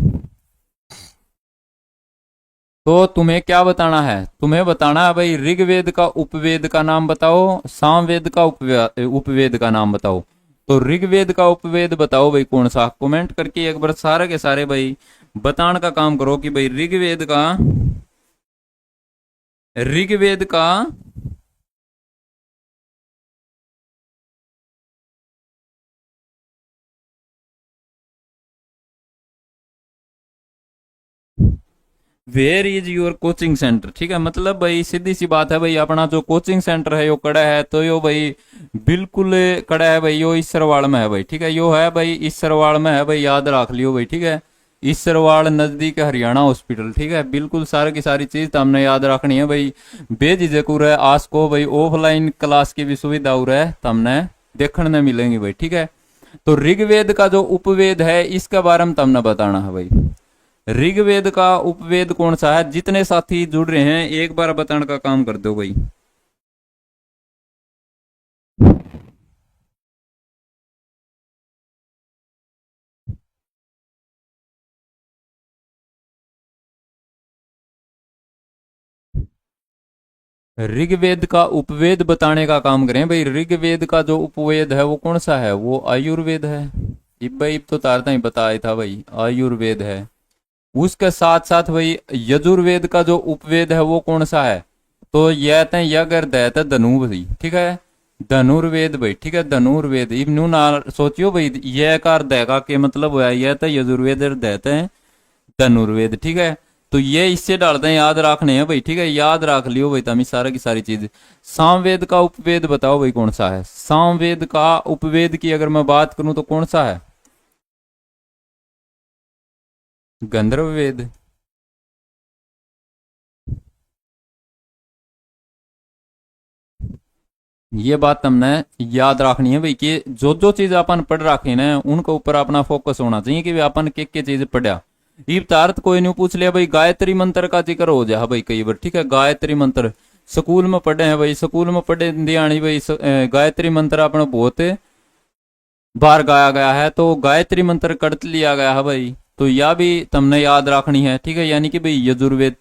तो तुम्हें क्या बताना है, तुम्हें बताना है भाई ऋग्वेद का उपवेद का नाम बताओ, सामवेद का उपवेद का नाम बताओ। तो ऋग्वेद का उपवेद बताओ भाई कौन सा, कमेंट करके एक बार सारे के सारे भाई बताने का काम करो कि भाई ऋग्वेद का, ऋग्वेद का where is your coaching centre, ठीक है। मतलब भाई सीधी सी बात है भाई, अपना जो कोचिंग सेंटर है यो कड़ा है, तो यो भाई बिल्कुल कड़ा है भाई, यो इसरवाड़ में है भाई, ठीक है, यो है भाई इसरवाड़ में है भाई, याद रख लियो भाई, ठीक है। इसरवाड़ नजदीक हरियाणा हॉस्पिटल, ठीक है, बिल्कुल सारी की सारी चीज तो हमने याद रखनी है भाई। बेझिझक है आज को भाई ऑफलाइन क्लास की भी सुविधा हो रहा है, तो हमने देखने मिलेंगी भाई, ठीक है। तो ऋग्वेद का जो उपवेद है इसके बारे में तुमने बताना है भाई, ऋग्वेद का उपवेद कौन सा है। जितने साथी जुड़ रहे हैं एक बार बताने का काम कर दो भाई। ऋग्वेद का उपवेद बताने का काम करें भाई। ऋग्वेद का जो उपवेद है वो कौन सा है, वो आयुर्वेद है। इब भाई तो तारता ही बताया था भाई, आयुर्वेद है। उसके साथ साथ भाई यजुर्वेद का जो उपवेद है वो कौन सा है, तो यह यगर दैत धनु भाई, ठीक है, धनुर्वेद भाई, ठीक है, धनुर्वेद। इब्नू ना सोचियो भाई, यह कार देगा के मतलब है यह तो यजुर्वेद देते हैं धनुर्वेद, ठीक है। तो ये इससे डालते हैं, याद रखने हैं भाई, ठीक है, याद रख लियो भाई तमी सारा की सारी चीज। सामवेद का उपवेद बताओ भाई कौन सा है, सामवेद का उपवेद की अगर मैं बात करूं तो कौन सा है, गंधर्व वेद। ये बात हमने याद रखनी है भाई कि जो जो चीज अपन पढ़ रखे ना उनके ऊपर अपना फोकस होना चाहिए कि अपन के चीज पढ़ा। इब्तारत कोई नहीं पूछ लिया भाई, गायत्री मंत्र का जिक्र हो जाए भाई कई बार, ठीक है, गायत्री मंत्र स्कूल में पढ़े हैं भाई, स्कूल में पढ़े दियानी भाई, गायत्री मंत्र अपना बहुत बार गाया गया है, तो गायत्री मंत्र कड़त लिया गया है भाई। तो यह भी तुमने याद रखनी है, ठीक है, यानी कि भाई यजुर्वेद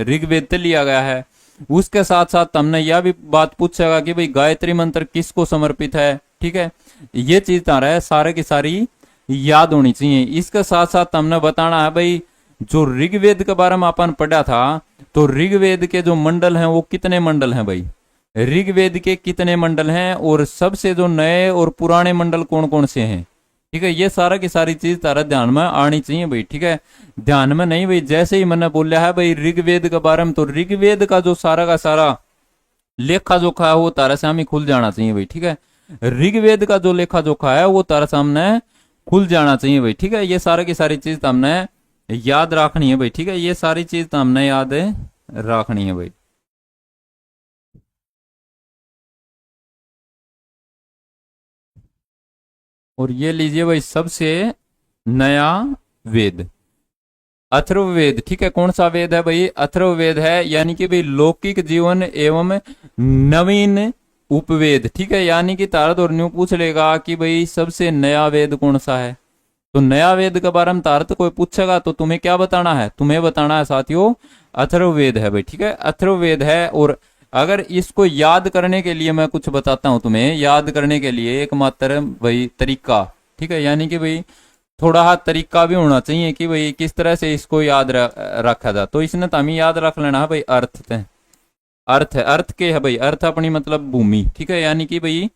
ऋग्वेद से लिया गया है। उसके साथ साथ हमने यह भी बात पूछेगा कि भाई गायत्री मंत्र किसको समर्पित है, ठीक है। ये चीज तारा है सारे की सारी याद होनी चाहिए। इसके साथ साथ हमने बताना है भाई जो ऋग्वेद के बारे में अपन पढ़ा था, तो ऋग्वेद के जो मंडल हैं वो कितने मंडल हैं भाई, ऋग्वेद के कितने मंडल हैं, और सबसे जो नए और पुराने मंडल कौन कौन से हैं, ठीक है। ये सारा की सारी चीज तारा ध्यान में आनी चाहिए भाई, ठीक है। ध्यान में नहीं भाई, जैसे ही मैंने बोला है भाई ऋग्वेद के बारे में, तो ऋग्वेद का जो सारा का सारा लेखा जोखा है वो तारा सामने खुल जाना चाहिए भाई, ठीक है। ऋग्वेद का जो लेखा जोखा है वो तारा सामने खुल जाना चाहिए भाई, ठीक है। ये सारा की सारी चीज हमने याद रखनी है भाई, ठीक है। ये सारी चीज हमने याद रखनी है भाई। और ये लीजिए भाई सबसे नया वेद अथर्ववेद, ठीक है। कौन सा वेद है भाई, अथर्ववेद है, यानी कि भाई लौकिक जीवन एवं नवीन उपवेद, ठीक है। यानी कि तारत और न्यू पूछ लेगा कि भाई सबसे नया वेद कौन सा है, तो नया वेद के बारे में तारत कोई पूछेगा तो तुम्हें क्या बताना है, तुम्हें बताना है साथियों अथर्ववेद है भाई, ठीक है। अथर्ववेद है। और अगर इसको याद करने के लिए मैं कुछ बताता हूं तुम्हें, याद करने के लिए एकमात्र भाई तरीका, ठीक है, यानी कि भाई थोड़ा हाथ तरीका भी होना चाहिए कि भाई किस तरह से इसको याद रखा जाए। तो इसने तो हमें याद रख लेना है भाई अर्थ थे, अर्थ है, अर्थ के है भाई, अर्थ अपनी मतलब भूमि, ठीक है। यानी कि भाई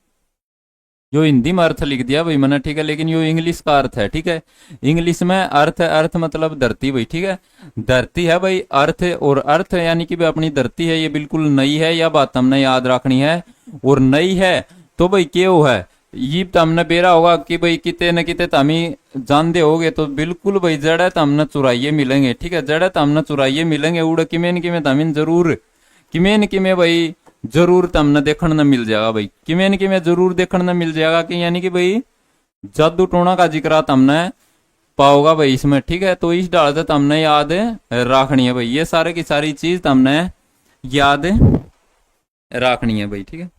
जो हिंदी में अर्थ लिख दिया भाई मैंने, ठीक है, लेकिन यो इंग्लिश का अर्थ है, ठीक है। इंग्लिश में अर्थ है, अर्थ मतलब धरती भाई, ठीक है। धरती है भाई अर्थ, और अर्थ यानी कि भाई अपनी धरती है, ये बिल्कुल नई है, यह बात हमने याद रखनी है। और नई है तो भाई क्यों है ये तो हमने बेरा होगा कि भाई किते न किते तो हमें जानते होगे, तो बिल्कुल भाई जड़े तो हमने चुराइए मिलेंगे, ठीक है। जड़े तो हमने चुराइए मिलेंगे, उड़ किमें न किमें तो हमें जरूर किमें न किमें भाई जरूर तमने देखने न मिल जाएगा भाई, किमें न किमें जरूर देखने न मिल जाएगा कि यानी कि भाई जादू टोना का जिक्र तमने पाओगा भाई इसमें, ठीक है। तो इस डाल से तमने याद रखनी है भाई, ये सारे की सारी चीज तमने याद रखनी है भाई, ठीक है।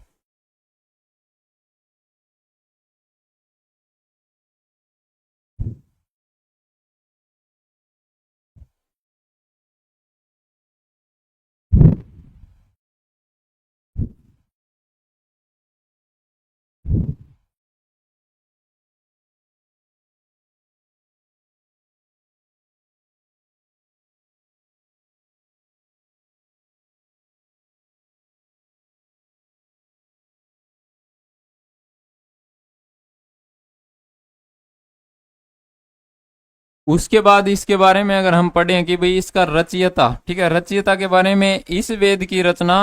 उसके बाद इसके बारे में अगर हम पढ़ें कि भाई इसका रचयिता, ठीक है, रचयिता के बारे में, इस वेद की रचना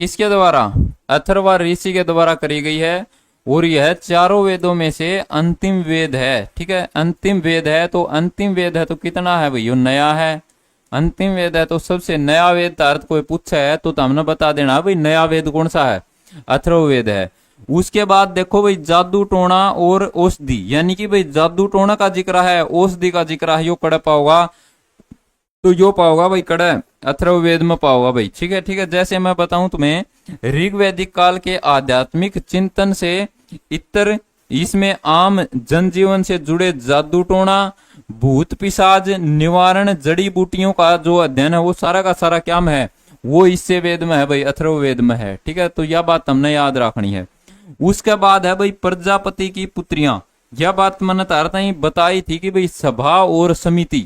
किसके द्वारा, अथर्वा ऋषि के द्वारा करी गई है, और यह चारों वेदों में से अंतिम वेद है, ठीक है। अंतिम वेद है, तो अंतिम वेद है तो कितना है भाई, यो नया है। अंतिम वेद है तो सबसे नया वेद का अर्थ कोई पूछा है तो हमने बता देना भाई नया वेद कौन सा है, अथर्ववेद है। उसके बाद देखो भाई जादू टोना और औषधि, यानी कि भाई जादू टोना का जिक्र है, औषधि का जिक्र है, यो कड़ा पाओगा, तो यो पाओगा भाई कड़ा अथर्ववेद में पाओगा भाई, ठीक है, ठीक है। जैसे मैं बताऊं तुम्हें ऋग्वैदिक काल के आध्यात्मिक चिंतन से इतर, इसमें आम जनजीवन से जुड़े जादू टोना, भूत पिशाच निवारण, जड़ी बूटियों का जो अध्ययन है वो सारा का सारा क्या में है, वो इससे वेद में है भाई, अथर्ववेद में है, ठीक है। तो यह बात हमने याद रखनी है। उसके बाद है भाई प्रजापति की पुत्रियां, यह बात मैंने तारता ही बताई थी कि भाई सभा और समिति,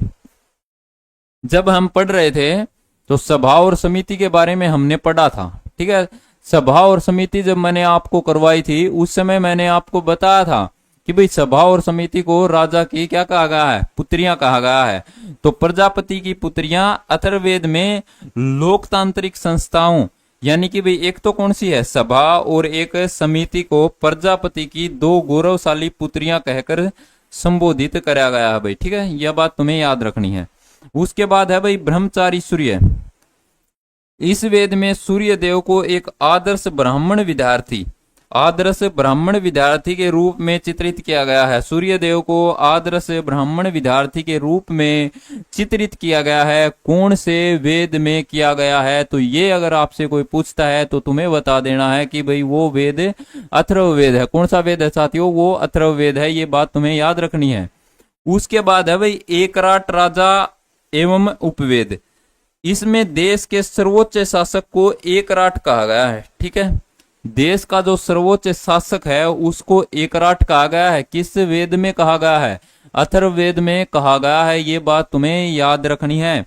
जब हम पढ़ रहे थे तो सभा और समिति के बारे में हमने पढ़ा था, ठीक है। सभा और समिति जब मैंने आपको करवाई थी उस समय मैंने आपको बताया था कि भाई सभा और समिति को राजा की क्या कहा गया है, पुत्रियां कहा गया है। तो प्रजापति की पुत्रियां अथर्ववेद में लोकतांत्रिक संस्थाओं, यानी कि भाई एक तो कौन सी है सभा और एक समिति, को प्रजापति की दो गौरवशाली पुत्रियां कहकर संबोधित कराया गया है भाई, ठीक है। यह बात तुम्हें याद रखनी है। उसके बाद है भाई ब्रह्मचारी सूर्य, इस वेद में सूर्य देव को एक आदर्श ब्राह्मण विद्यार्थी, आदर्श ब्राह्मण विद्यार्थी के रूप में चित्रित किया गया है। सूर्य देव को आदर्श ब्राह्मण विद्यार्थी के रूप में चित्रित किया गया है। कौन से वेद में किया गया है, तो ये अगर आपसे कोई पूछता है तो तुम्हें बता देना है कि भाई वो वेद अथर्ववेद है। कौन सा वेद है साथियों, वो अथर्ववेद है, ये बात तुम्हें याद रखनी है। उसके बाद है भाई एकराट राजा एवं उपवेद, इसमें देश के सर्वोच्च शासक को एकराट कहा गया है। ठीक है, देश का जो सर्वोच्च शासक है उसको एकराट कहा गया है। किस वेद में कहा गया है? अथर्ववेद में कहा गया है। ये बात तुम्हें याद रखनी है।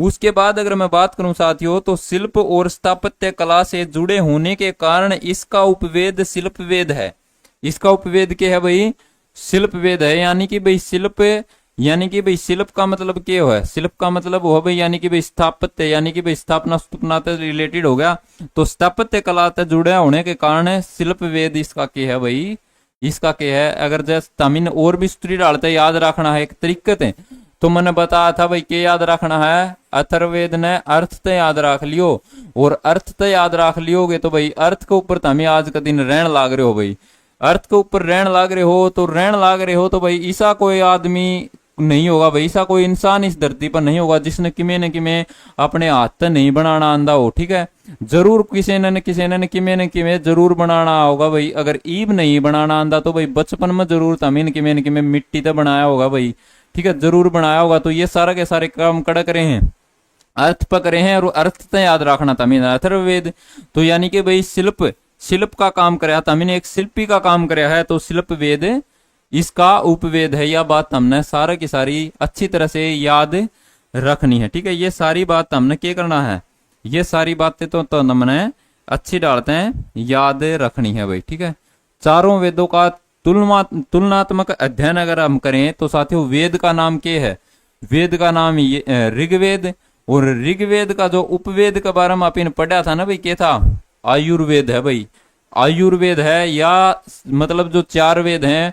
उसके बाद अगर मैं बात करूं साथियों, तो शिल्प और स्थापत्य कला से जुड़े होने के कारण इसका उपवेद शिल्प वेद है। इसका उपवेद क्या है भाई? शिल्प वेद है। यानी कि भाई शिल्प, यानी कि भाई शिल्प का मतलब क्या है? शिल्प का मतलब हो भाई यानी कि भाई स्थापत्य, यानी कि भाई स्थापना स्तूपना से रिलेटेड हो गया। तो स्थापत्य कला से जुड़े होने के कारण शिल्प वेद इसका क्या है भाई? इसका क्या है? अगर जैसे तमिन और भी स्त्री डालते याद रखना है एक तरीके से, तो मैंने बताया था भाई क्या याद रखना है? अथर्ववेद ने अर्थ ते याद रख लियो, और अर्थ ते याद रख लियोगे तो भाई अर्थ के ऊपर तमें आज का दिन रहन लाग रहे हो भाई। अर्थ के ऊपर रहन लाग रहे हो तो रहन लाग रहे हो तो भाई ऐसा कोई आदमी नहीं होगा भाई, ऐसा कोई इंसान इस धरती पर नहीं होगा जिसने किमे न किमे अपने हाथ से नहीं बनाना आंदा हो। ठीक है, जरूर किसी ने किमे न किमे जरूर बनाना होगा भाई। अगर ईब नहीं बनाना आंदा तो भाई बचपन में जरूर तमीन किमे न किमे मिट्टी से बनाया होगा भाई। ठीक है, जरूर बनाया होगा। तो ये सारा के सारे काम कड़क रहे हैं, अर्थ पक रहे हैं, और अर्थ से याद रखना था मीन अथर्ववेद। तो यानी कि भाई शिल्प का काम कराया था, मैंने एक शिल्पी का काम कराया है, तो शिल्प वेद इसका उपवेद है। यह बात हमने सारा की सारी अच्छी तरह से याद रखनी है। ठीक है, ये सारी बात हमने क्या करना है? ये सारी बातें तो हमने अच्छी डालते हैं याद रखनी है भाई। ठीक है, चारों वेदों का तुलनात्मक अध्ययन अगर हम करें तो साथियों वेद का नाम क्या है? वेद का नाम ऋग्वेद। और ऋग्वेद का जो उपवेद के बारे में आपने पढ़ा था ना भाई, क्या था? आयुर्वेद है भाई। आयुर्वेद है, या मतलब जो 4 वेद हैं।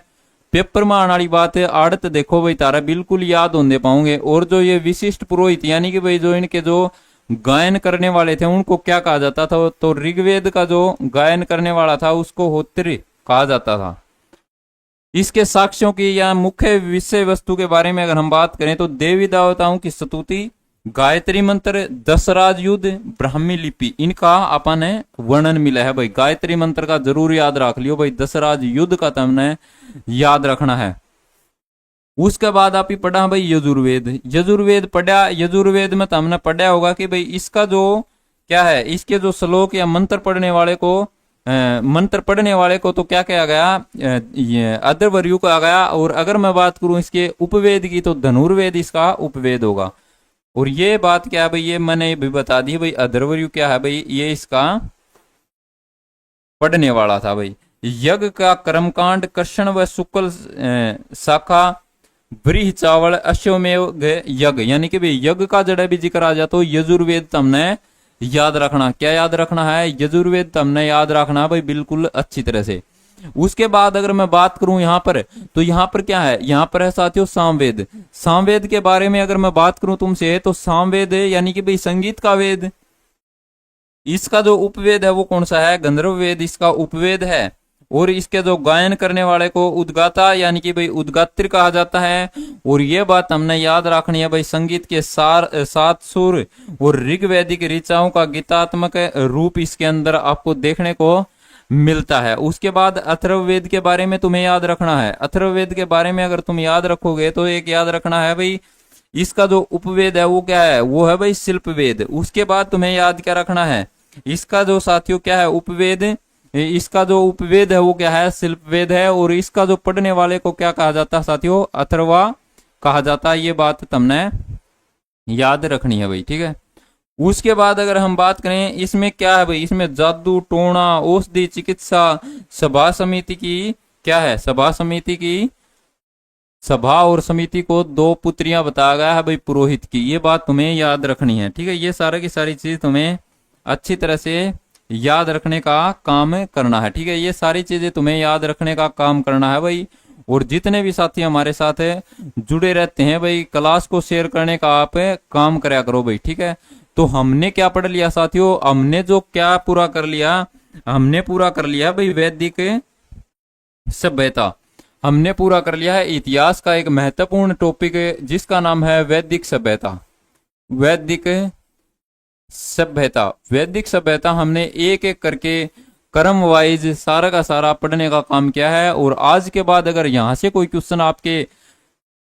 पेपर में आने वाली बात है, आड़त देखो भाई तारा बिल्कुल याद होने पाओगे। और जो ये विशिष्ट पुरोहित यानी कि भाई जो इनके जो गायन करने वाले थे उनको क्या कहा जाता था? तो ऋग्वेद का जो गायन करने वाला था उसको होत्री कहा जाता था। इसके साक्ष्यों की या मुख्य विषय वस्तु के बारे में अगर हम बात करें तो देवी देवताओं की स्तुति, गायत्री मंत्र, दशराज युद्ध, ब्राह्मी लिपि, इनका अपन वर्णन मिला है भाई। गायत्री मंत्र का जरूर याद रख लियो भाई। दशराज युद्ध का तुमने याद रखना है। उसके बाद आप ही पढ़ा भाई यजुर्वेद। यजुर्वेद पढ़ा, यजुर्वेद में तुमने पढ़ा होगा कि भाई इसका जो क्या है, इसके जो श्लोक या मंत्र पढ़ने वाले को तो क्या कहा गया? ये अधर्वरयु कहा गया। और अगर मैं बात करूं इसके उपवेद की तो धनुर्वेद इसका उपवेद होगा। और ये बात क्या है भाई? ये मैंने भी बता दी भाई। अधर्वरयु क्या है भाई? ये इसका पढ़ने वाला था भाई। यज्ञ का कर्मकांड कृष्ण व शुक्ल शाखा ब्रीह चावल अश्वमेव यज्ञ, यानी कि भाई यज्ञ का जड़ा भी जिक्र आ जाता तो यजुर्वेद तुमने याद रखना। क्या याद रखना है? यजुर्वेद तुमने याद रखना भाई बिल्कुल अच्छी तरह से। उसके बाद अगर मैं बात करूं यहां पर, तो यहां पर क्या है? यहां पर है साथियों सामवेद। सामवेद के बारे में अगर मैं बात करूं तुमसे, तो सामवेद यानी कि भाई संगीत का वेद। इसका जो उपवेद है वो कौन सा है? गंधर्व वेद इसका उपवेद है। और इसके जो गायन करने वाले को उद्गाता यानी कि भाई उद्गात्र कहा जाता है। और ये बात हमने याद रखनी है भाई, संगीत के 7 सुर और ऋग्वैदिक ऋचाओं का गीतात्मक रूप इसके अंदर आपको देखने को मिलता है। उसके बाद अथर्ववेद के बारे में तुम्हें याद रखना है। अथर्ववेद के बारे में अगर तुम याद रखोगे तो एक याद रखना है भाई, इसका जो उपवेद है वो क्या है? वो है भाई शिल्प वेद। उसके बाद तुम्हें याद क्या रखना है? इसका जो साथियों क्या है? उपवेद। इसका जो उपवेद है वो क्या है? शिल्प वेद है। और इसका जो पढ़ने वाले को क्या कहा जाता है साथियों? अथर्वा कहा जाता है। ये बात तुमने याद रखनी है भाई। ठीक है, उसके बाद अगर हम बात करें इसमें क्या है भाई? इसमें जादू टोना औषधि चिकित्सा सभा समिति की क्या है? सभा समिति की सभा और समिति को 2 पुत्रियां बताया गया है भाई पुरोहित की। ये बात तुम्हें याद रखनी है। ठीक है, ये सारे की सारी चीज तुम्हें अच्छी तरह से याद रखने का काम करना है। ठीक है, ये सारी चीजें तुम्हें याद रखने का काम करना है भाई। और जितने भी साथी हमारे साथ जुड़े रहते हैं भाई, क्लास को शेयर करने का आप काम करा करो भाई। ठीक है, तो हमने क्या पढ़ लिया साथियों? हमने जो क्या पूरा कर लिया? हमने पूरा कर लिया भाई वैदिक सभ्यता। हमने पूरा कर लिया है इतिहास का एक महत्वपूर्ण टॉपिक जिसका नाम है वैदिक सभ्यता। वैदिक सभ्यता, वैदिक सभ्यता हमने एक एक करके क्रम वाइज सारा का सारा पढ़ने का काम किया है। और आज के बाद अगर यहां से कोई क्वेश्चन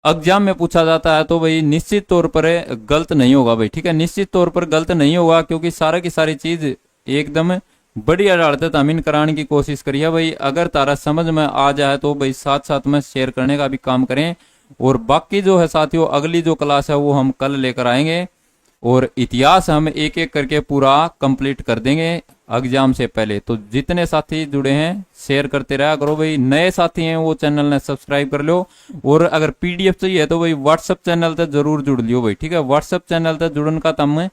एग्जाम में पूछा जाता है तो भाई निश्चित तौर पर गलत नहीं होगा भाई, ठीक है, निश्चित तौर पर गलत नहीं होगा, क्योंकि सारा की सारी चीज एकदम बढ़िया डालते तमीन कराने की कोशिश करिए भाई। अगर तारा समझ में आ जाए तो भाई साथ साथ में शेयर करने का भी काम करें। और बाकी जो है साथियों, अगली जो क्लास है वो हम कल लेकर आएंगे, और इतिहास हम एक एक करके पूरा कंप्लीट कर देंगे एग्जाम से पहले। तो जितने साथी जुड़े हैं शेयर करते रहा करो भाई, नए साथी हैं वो चैनल ने सब्सक्राइब कर लो। और अगर पीडीएफ चाहिए तो भाई व्हाट्सएप चैनल तक जरूर जुड़ लियो भाई, ठीक है, व्हाट्सएप चैनल तक जुड़ने का तम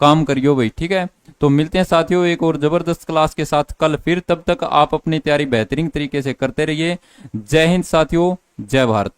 काम करियो भाई, ठीक है। तो मिलते हैं साथियों एक और जबरदस्त क्लास के साथ कल फिर, तब तक आप अपनी तैयारी बेहतरीन तरीके से करते रहिए। जय हिंद साथियों, जय भारत।